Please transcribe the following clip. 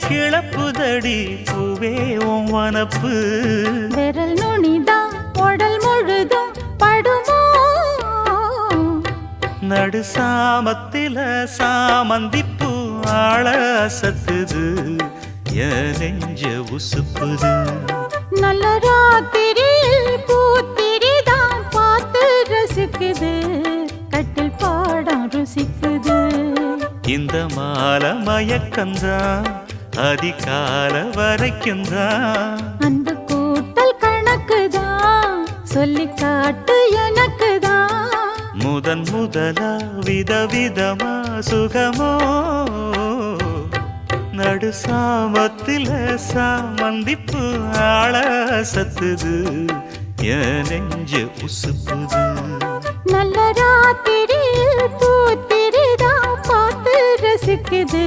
கிளப்புதடி பூவே உன் வனப்பு விரல் நுனிதான் உடல் முழுதும் படுமோ நடு சாமத்தில சாமந்திப்பூ ஆள அசத்துது என் நெஞ்ச உசுப்புது நல்ல ராத்திரியில் பூத்திரிதான் பார்த்து ரசிக்குது கட்டில் பாடம் ருசிக்குது இந்த மாலை மயக்கந்தான் அதிகால வரைக்கும்தான் அந்த கூட்டல் கணக்குதான் சொல்லி காட்டு எனக்குதான் முதலா விதவிதமா சுகமோ நடு சாமத்தில சாமந்திப்பு ஆள சத்துது என் நெஞ்சு உசுப்புது நல்ல ராத்திரியில் பூத்திரிதான் பார்த்து ரசிக்குது